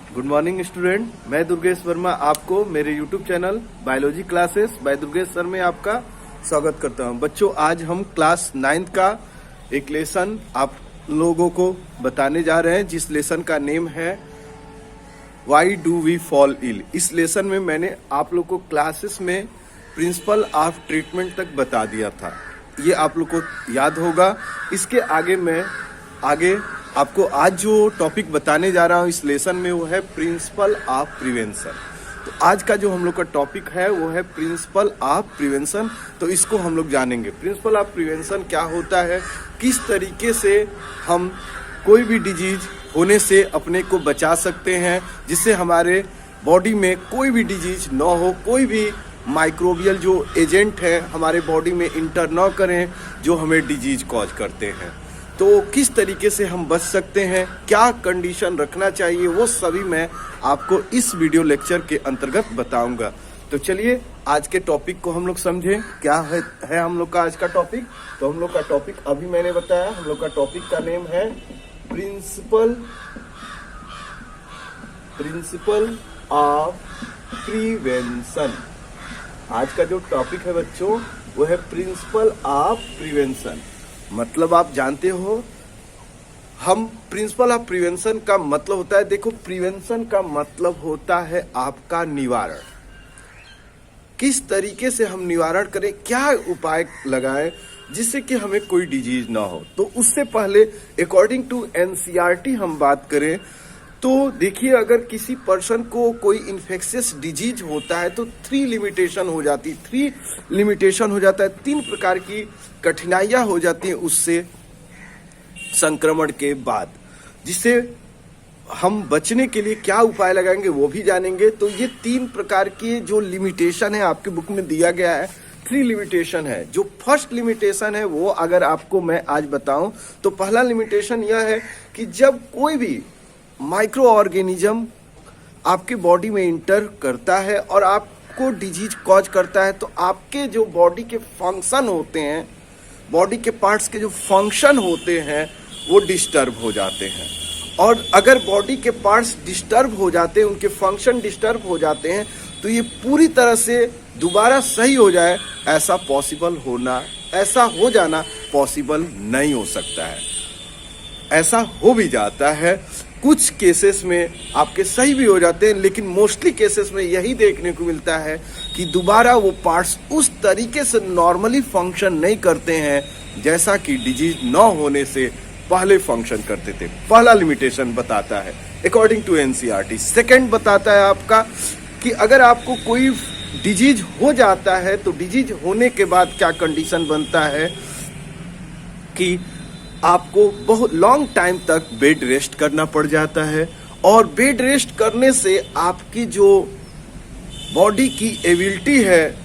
Good morning student, मैं दुर्गेश वर्मा आपको मेरे YouTube channel biology classes bye Durgesh sir में आपका स्वागत करता हूं। बच्चों, आज हम क्लास 9th का एक लेसन आप लोगों को बताने जा रहे हैं, जिस लेसन का नेम है why do we fall ill. इस लेसन में मैंने आप लोग को क्लासेस में प्रिंसिपल ऑफ ट्रीटमेंट तक बता दिया था, ये आप लोग को याद होगा। इसके आगे मैं आपको आज जो टॉपिक बताने जा रहा हूँ इस लेसन में, वो है प्रिंसिपल ऑफ प्रिवेंशन। तो आज का जो हम लोग का टॉपिक है वो है प्रिंसिपल ऑफ प्रिवेंशन। तो इसको हम लोग जानेंगे, प्रिंसिपल ऑफ प्रिवेंशन क्या होता है, किस तरीके से हम कोई भी डिजीज होने से अपने को बचा सकते हैं, जिससे हमारे बॉडी में कोई भी डिजीज न हो, कोई भी माइक्रोबियल जो एजेंट है हमारे बॉडी में इंटर न करें जो हमें डिजीज कॉज करते हैं। तो किस तरीके से हम बच सकते हैं, क्या कंडीशन रखना चाहिए, वो सभी मैं आपको इस वीडियो लेक्चर के अंतर्गत बताऊंगा। तो चलिए आज के टॉपिक को हम लोग समझें। क्या है हम लोग का आज का टॉपिक। तो हम लोग का टॉपिक अभी मैंने बताया, हम लोग का टॉपिक का नेम है प्रिंसिपल ऑफ प्रिवेंशन। आज का जो टॉपिक है बच्चों वो है प्रिंसिपल ऑफ प्रिवेंशन। मतलब आप जानते हो, हम प्रिंसिपल ऑफ प्रिवेंशन का मतलब होता है, देखो प्रिवेंशन का मतलब होता है आपका निवारण। किस तरीके से हम निवारण करें, क्या उपाय लगाएं जिससे कि हमें कोई डिजीज ना हो। तो उससे पहले अकॉर्डिंग टू एनसीईआरटी हम बात करें तो देखिए, अगर किसी पर्सन को कोई इन्फेक्शियस डिजीज होता है तो 3 लिमिटेशन हो जाती है। 3 प्रकार की कठिनाइयां हो जाती हैं उससे संक्रमण के बाद, जिससे हम बचने के लिए क्या उपाय लगाएंगे वो भी जानेंगे। तो ये 3 प्रकार की जो लिमिटेशन है आपके बुक में दिया गया है, 3 लिमिटेशन है। जो फर्स्ट लिमिटेशन है वो अगर आपको मैं आज बताऊं तो पहला लिमिटेशन यह है कि जब कोई भी माइक्रो ऑर्गेनिज्म आपके बॉडी में इंटर करता है और आपको डिजीज कॉज करता है, तो आपके जो बॉडी के फंक्शन होते हैं, बॉडी के पार्ट्स के जो फंक्शन होते हैं वो डिस्टर्ब हो जाते हैं। और अगर बॉडी के पार्ट्स डिस्टर्ब हो जाते हैं, उनके फंक्शन डिस्टर्ब हो जाते हैं, तो ये पूरी तरह से दोबारा सही हो जाए ऐसा हो जाना पॉसिबल नहीं हो सकता है। ऐसा हो भी जाता है, कुछ केसेस में आपके सही भी हो जाते हैं, लेकिन मोस्टली केसेस में यही देखने को मिलता है कि दोबारा वो पार्ट्स उस तरीके से नॉर्मली फंक्शन नहीं करते हैं जैसा कि डिजीज न होने से पहले फंक्शन करते थे। पहला लिमिटेशन बताता है अकॉर्डिंग टू एनसीईआरटी। सेकंड बताता है आपका कि अगर आपको कोई डिजीज हो जाता है तो डिजीज होने के बाद क्या कंडीशन बनता है कि आपको बहुत लॉन्ग टाइम तक बेड रेस्ट करना पड़ जाता है। और बेड रेस्ट करने से आपकी जो बॉडी की एबिलिटी है,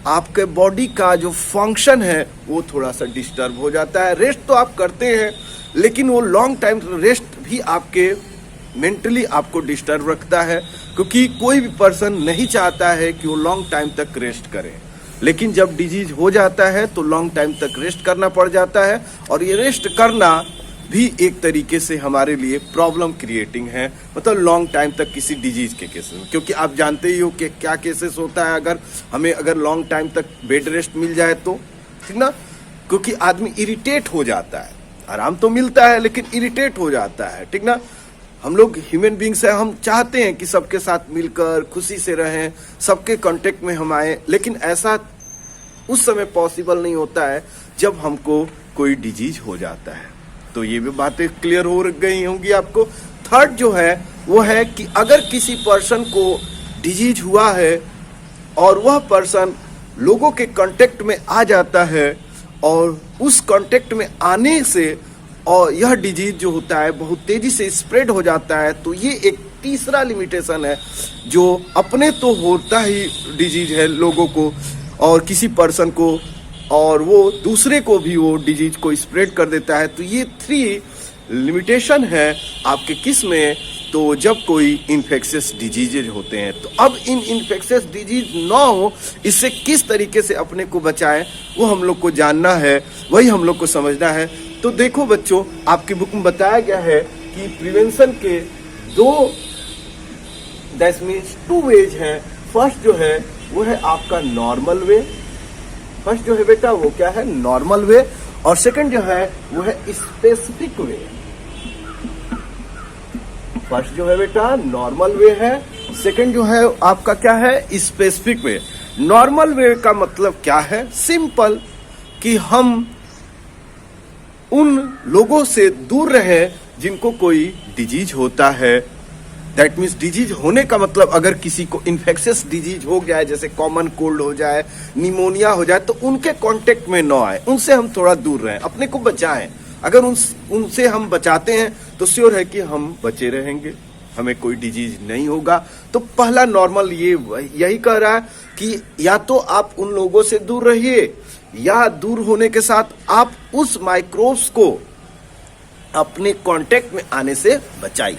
आपके बॉडी का जो फंक्शन है वो थोड़ा सा डिस्टर्ब हो जाता है। रेस्ट तो आप करते हैं, लेकिन वो लॉन्ग टाइम रेस्ट भी आपके मेंटली आपको डिस्टर्ब रखता है, क्योंकि कोई भी पर्सन नहीं चाहता है कि वो लॉन्ग टाइम तक रेस्ट करे। लेकिन जब डिजीज हो जाता है तो लॉन्ग टाइम तक रेस्ट करना पड़ जाता है, और ये रेस्ट करना भी एक तरीके से हमारे लिए प्रॉब्लम क्रिएटिंग है, मतलब लॉन्ग टाइम तक किसी डिजीज के केसेस में। क्योंकि आप जानते ही हो कि क्या केसेस होता है अगर लॉन्ग टाइम तक बेड रेस्ट मिल जाए तो, ठीक ना। क्योंकि आदमी इरिटेट हो जाता है, आराम तो मिलता है लेकिन इरिटेट हो जाता है, ठीक ना। हम लोग ह्यूमन बींग्स हैं, हम चाहते हैं कि सबके साथ मिलकर खुशी से रहें, सबके कांटेक्ट में हम आए, लेकिन ऐसा उस समय पॉसिबल नहीं होता है जब हमको कोई डिजीज हो जाता है। तो ये भी बातें क्लियर हो गई होंगी आपको। थर्ड जो है वो है कि अगर किसी पर्सन को डिजीज हुआ है और वह पर्सन लोगों के कांटेक्ट में आ जाता है, और उस कांटेक्ट में आने से और यह डिजीज जो होता है बहुत तेजी से स्प्रेड हो जाता है, तो ये एक तीसरा लिमिटेशन है। जो अपने तो होता ही डिजीज है लोगों को और किसी पर्सन को, और वो दूसरे को भी वो डिजीज को स्प्रेड कर देता है। तो ये 3 लिमिटेशन है आपके किस में, तो जब कोई इन्फेक्शियस डिजीजेज होते हैं। तो अब इन इन्फेक्शियस डिजीज ना हो, इससे किस तरीके से अपने को बचाएं वो हम लोग को जानना है, वही हम लोग को समझना है। तो देखो बच्चों, आपकी बुक में बताया गया है कि प्रिवेंशन के 2 दैट मीन्स टू वेज है। फर्स्ट जो है वो है आपका नॉर्मल वे, फर्स्ट जो है बेटा वो क्या है, नॉर्मल वे, और सेकंड जो है वो है स्पेसिफिक वे। फर्स्ट जो है बेटा नॉर्मल वे है, सेकंड जो है आपका क्या है, स्पेसिफिक वे। नॉर्मल वे का मतलब क्या है, सिंपल, कि हम उन लोगों से दूर रहे जिनको कोई डिजीज होता है। दैट मीन्स डिजीज होने का मतलब अगर किसी को इन्फेक्शियस डिजीज हो जाए, जैसे कॉमन कोल्ड हो जाए, निमोनिया हो जाए, तो उनके कांटेक्ट में न आए, उनसे हम थोड़ा दूर रहें, अपने को बचाएं। अगर उनसे हम बचाते हैं तो श्योर है कि हम बचे रहेंगे, हमें कोई डिजीज नहीं होगा। तो पहला नॉर्मल ये यही कह रहा है कि या तो आप उन लोगों से दूर रहिए, या दूर होने के साथ आप उस माइक्रोब्स को अपने कांटेक्ट में आने से बचाइए।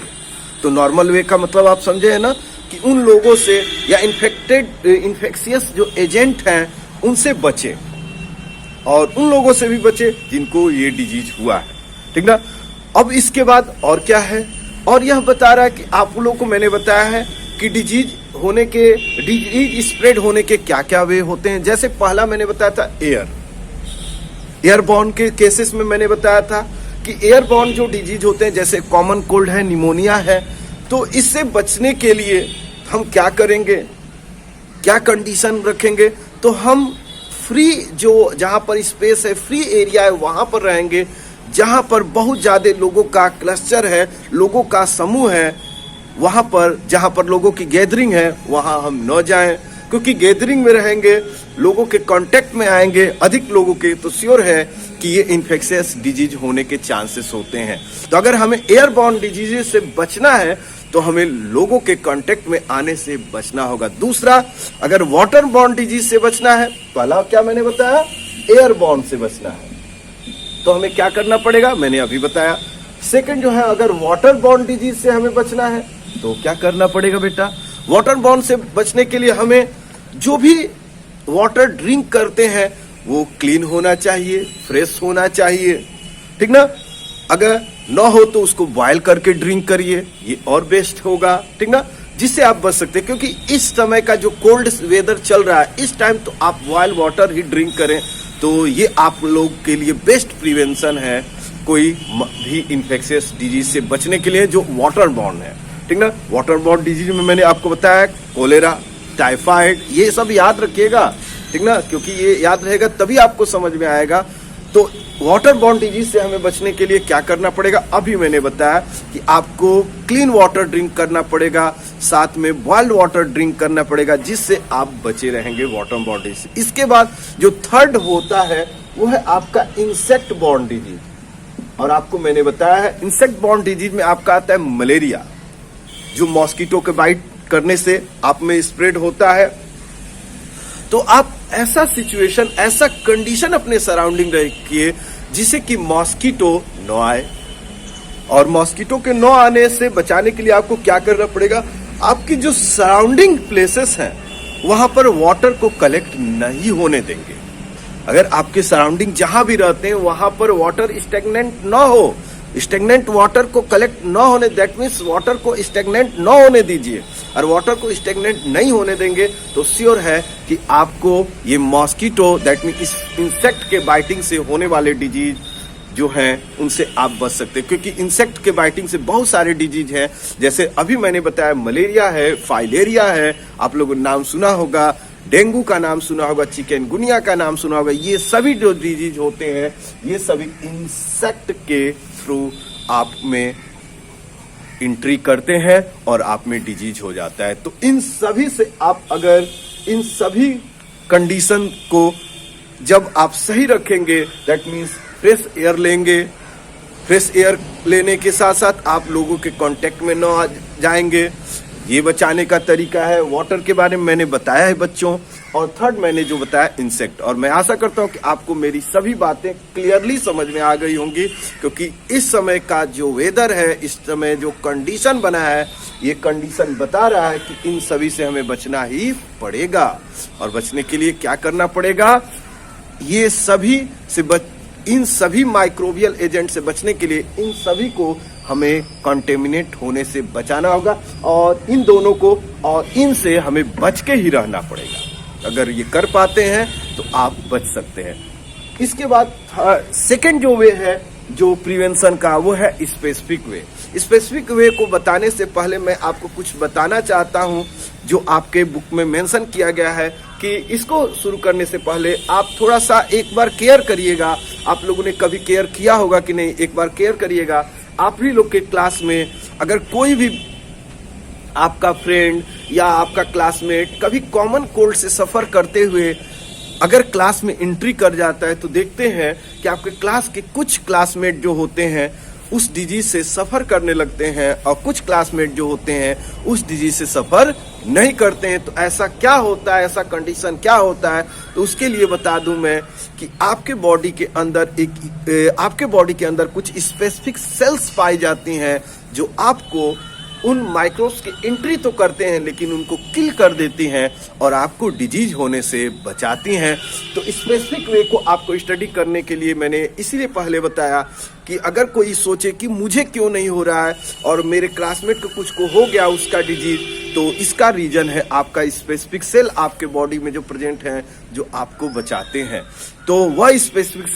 तो नॉर्मल वे का मतलब आप समझे है ना, कि उन लोगों से या इन्फेक्शियस जो एजेंट हैं उनसे बचे, और उन लोगों से भी बचे जिनको ये डिजीज हुआ है, ठीक ना। अब इसके बाद और क्या है, और यह बता रहा है कि आप लोगों को मैंने बताया है कि डिजीज स्प्रेड होने के क्या क्या वे होते हैं। जैसे पहला मैंने बताया था एयरबॉर्न के केसेस में मैंने बताया था कि एयरबॉर्न जो डिजीज होते हैं, जैसे कॉमन कोल्ड है, निमोनिया है, तो इससे बचने के लिए हम क्या करेंगे, क्या कंडीशन रखेंगे, तो हम फ्री जो जहां पर स्पेस है, फ्री एरिया है, वहां पर रहेंगे। जहां पर बहुत ज्यादा लोगों का क्लस्टर है, लोगों का समूह है, वहां पर जहां पर लोगों की गैदरिंग है वहां हम न जाएं, क्योंकि गैदरिंग में रहेंगे, लोगों के कांटेक्ट में आएंगे अधिक लोगों के, तो श्योर है कि ये इन्फेक्शियस डिजीज होने के चांसेस होते हैं। तो अगर हमें एयरबॉर्न डिजीजेस से बचना है तो हमें लोगों के कांटेक्ट में आने से बचना होगा। दूसरा, अगर वाटरबॉर्न डिजीज से बचना है, पहला क्या मैंने बताया, एयरबॉर्न से बचना है, तो हमें क्या करना पड़ेगा, मैंने अभी बताया। सेकंड जो है, अगर वाटरबॉर्न डिजीज से हमें बचना है तो क्या करना पड़ेगा बेटा, वाटरबॉर्न से बचने के लिए हमें जो भी वाटर ड्रिंक करते हैं वो क्लीन होना चाहिए, फ्रेश होना चाहिए, ठीक ना। अगर ना हो तो उसको बॉयल करके ड्रिंक करिए, ये और बेस्ट होगा, ठीक ना, जिससे आप बच सकते हैं। क्योंकि इस समय का जो कोल्ड वेदर चल रहा है इस टाइम, तो आप बॉयल वाटर ही ड्रिंक करें, तो ये आप लोग के लिए बेस्ट प्रिवेंशन है कोई भी इन्फेक्शियस डिजीज से बचने के लिए जो वाटर बॉर्न है, ठीक ना। वाटर बॉर्न डिजीज में मैंने आपको बताया कोलेरा, टाइफाइड, ये सब याद रखिएगा, ठीक ना, क्योंकि ये याद रहेगा तभी आपको समझ में आएगा। तो वाटर बॉर्न डिजीज से हमें बचने के लिए क्या करना पड़ेगा, अभी मैंने बताया कि आपको क्लीन वाटर ड्रिंक करना पड़ेगा, साथ में बॉइल्ड वाटर ड्रिंक करना पड़ेगा, जिससे आप बचे रहेंगे वाटर बॉर्न डिजीज से। इसके बाद जो थर्ड होता है वो है आपका इंसेक्ट बॉर्न डिजीज, और आपको मैंने बताया है इंसेक्ट बॉर्न डिजीज में आपका आता है मलेरिया, जो मॉस्किटो के बाइट करने से आप में स्प्रेड होता है। तो आप ऐसा सिचुएशन, ऐसा कंडीशन अपने सराउंडिंग रखिए जिससे कि मॉस्किटो न आए, और मॉस्किटो के न आने से बचाने के लिए आपको क्या करना पड़ेगा, आपकी जो सराउंडिंग प्लेसेस हैं वहां पर वाटर को कलेक्ट नहीं होने देंगे। अगर आपके सराउंडिंग जहां भी रहते हैं वहां पर वाटर स्टेगनेंट ना हो, स्टेगनेंट वाटर को कलेक्ट ना होने, दैट मीन्स वाटर को स्टेगनेंट ना होने दीजिए। और वाटर को स्टेगनेंट नहीं होने देंगे तो श्योर है कि आपको ये मॉस्किटो, दैट मीन्स इंसेक्ट के बाइटिंग से होने वाले डिजीज जो हैं उनसे आप बच सकते हैं। क्योंकि इंसेक्ट के बाइटिंग से बहुत सारे डिजीज हैं, जैसे अभी मैंने बताया मलेरिया है, फाइलेरिया है, आप लोगों ने नाम सुना होगा, डेंगू का नाम सुना होगा, चिकनगुनिया का नाम सुना होगा। ये सभी जो डिजीज होते हैं ये सभी इंसेक्ट के थ्रू आप में एंट्री करते हैं और आप में डिजीज हो जाता है। तो इन सभी से आप अगर इन सभी कंडीशन को जब आप सही रखेंगे, दैट मीन्स फ्रेश एयर लेंगे, फ्रेश एयर लेने के साथ साथ आप लोगों के कांटेक्ट में न आ जाएंगे, ये बचाने का तरीका है। वाटर के बारे में मैंने बताया है बच्चों, और थर्ड मैंने जो बताया इंसेक्ट। और मैं आशा करता हूं कि आपको मेरी सभी बातें क्लियरली समझ में आ गई होंगी, क्योंकि इस समय का जो वेदर है, इस समय जो कंडीशन बना है, ये कंडीशन बता रहा है कि इन सभी से हमें बचना ही पड़ेगा। और बचने के लिए क्या करना पड़ेगा, ये सभी से इन सभी माइक्रोबियल एजेंट से बचने के लिए इन सभी को हमें कंटेमिनेट होने से बचाना होगा और इन दोनों को और इनसे हमें बच के ही रहना पड़ेगा। अगर ये कर पाते हैं तो आप बच सकते हैं। इसके बाद सेकंड जो वे है जो प्रिवेंशन का, वो है स्पेसिफिक वे। स्पेसिफिक वे को बताने से पहले मैं आपको कुछ बताना चाहता हूं जो आपके बुक में मेंशन किया गया है कि इसको शुरू करने से पहले आप थोड़ा सा एक बार केयर करिएगा। आप लोगों ने कभी केयर किया होगा कि नहीं, एक बार केयर करिएगा। आप ही लोग के क्लास में अगर कोई भी आपका फ्रेंड या आपका क्लासमेट कभी कॉमन कोल्ड से सफर करते हुए अगर क्लास में एंट्री कर जाता है तो देखते हैं कि आपके क्लास के कुछ क्लासमेट जो होते हैं उस डिजीज से सफर करने लगते हैं और कुछ क्लासमेट जो होते हैं उस डिजीज से सफर नहीं करते हैं। तो ऐसा क्या होता है, ऐसा कंडीशन क्या होता है, तो उसके लिए बता दूं मैं कि आपके बॉडी के अंदर कुछ स्पेसिफिक सेल्स पाई जाती हैं जो आपको उन माइक्रोब्स की एंट्री तो करते हैं लेकिन उनको किल कर देती हैं और आपको डिजीज होने से बचाती हैं। तो स्पेसिफिक वे को आपको स्टडी करने के लिए मैंने इसीलिए पहले बताया कि अगर कोई सोचे कि मुझे क्यों नहीं हो रहा है और मेरे क्लासमेट को कुछ को हो गया उसका डिजीज, तो इसका रीजन है आपका स्पेसिफिक सेल आपके बॉडी में जो प्रेजेंट हैं जो आपको बचाते हैं। तो वह स्पेसिफिक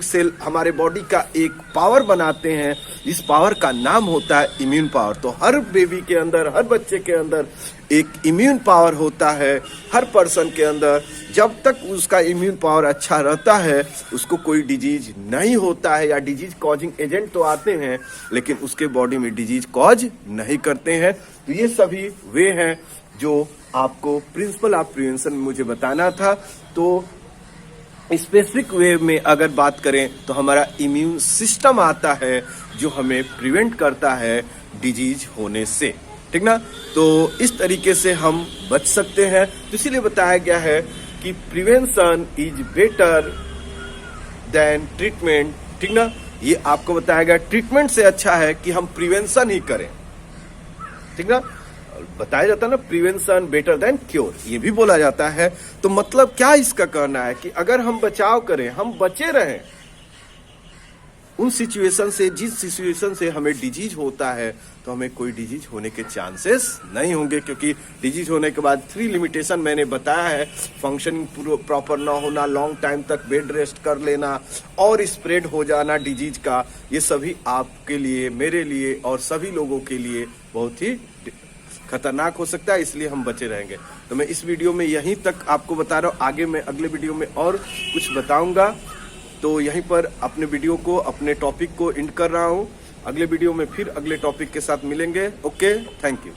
सेल हमारे बॉडी का एक पावर बनाते हैं। इस पावर का नाम होता है इम्यून पावर। तो हर बेबी के अंदर, हर बच्चे के अंदर एक इम्यून पावर होता है। हर पर्सन के अंदर जब तक उसका इम्यून पावर अच्छा रहता है उसको कोई डिजीज नहीं होता है, या डिजीज कॉजिंग एजेंट तो आते हैं लेकिन उसके बॉडी में डिजीज कॉज नहीं करते हैं। तो ये सभी वे हैं जो आपको प्रिंसिपल ऑफ प्रिवेंशन में मुझे बताना था। तो स्पेसिफिक वे में अगर बात करें तो हमारा इम्यून सिस्टम आता है जो हमें प्रिवेंट करता है डिजीज होने से, ठीक ना। तो इस तरीके से हम बच सकते हैं। तो इसीलिए बताया गया है कि prevention is better than treatment, ठीक ना। ये आपको बताया गया ट्रीटमेंट से अच्छा है कि हम प्रिवेंशन ही करें, ठीक ना। बताया जाता है ना प्रिवेंशन बेटर देन क्योर, ये भी बोला जाता है। तो मतलब क्या इसका कहना है कि अगर हम बचाव करें, हम बचे रहें उन सिचुएशन से, जिस सिचुएशन से हमें डिजीज होता है तो हमें कोई डिजीज होने के चांसेस नहीं होंगे। क्योंकि डिजीज होने के बाद 3 लिमिटेशन मैंने बताया है, फंक्शनिंग प्रॉपर ना होना, लॉन्ग टाइम तक बेड रेस्ट कर लेना और स्प्रेड हो जाना डिजीज का, ये सभी आपके लिए, मेरे लिए और सभी लोगों के लिए बहुत ही खतरनाक हो सकता है। इसलिए हम बचे रहेंगे। तो मैं इस वीडियो में यहीं तक आपको बता रहा हूँ, आगे मैं अगले वीडियो में और कुछ बताऊंगा। तो यहीं पर अपने वीडियो को, अपने टॉपिक को एंड कर रहा हूँ। अगले वीडियो में फिर अगले टॉपिक के साथ मिलेंगे। Okay, thank you.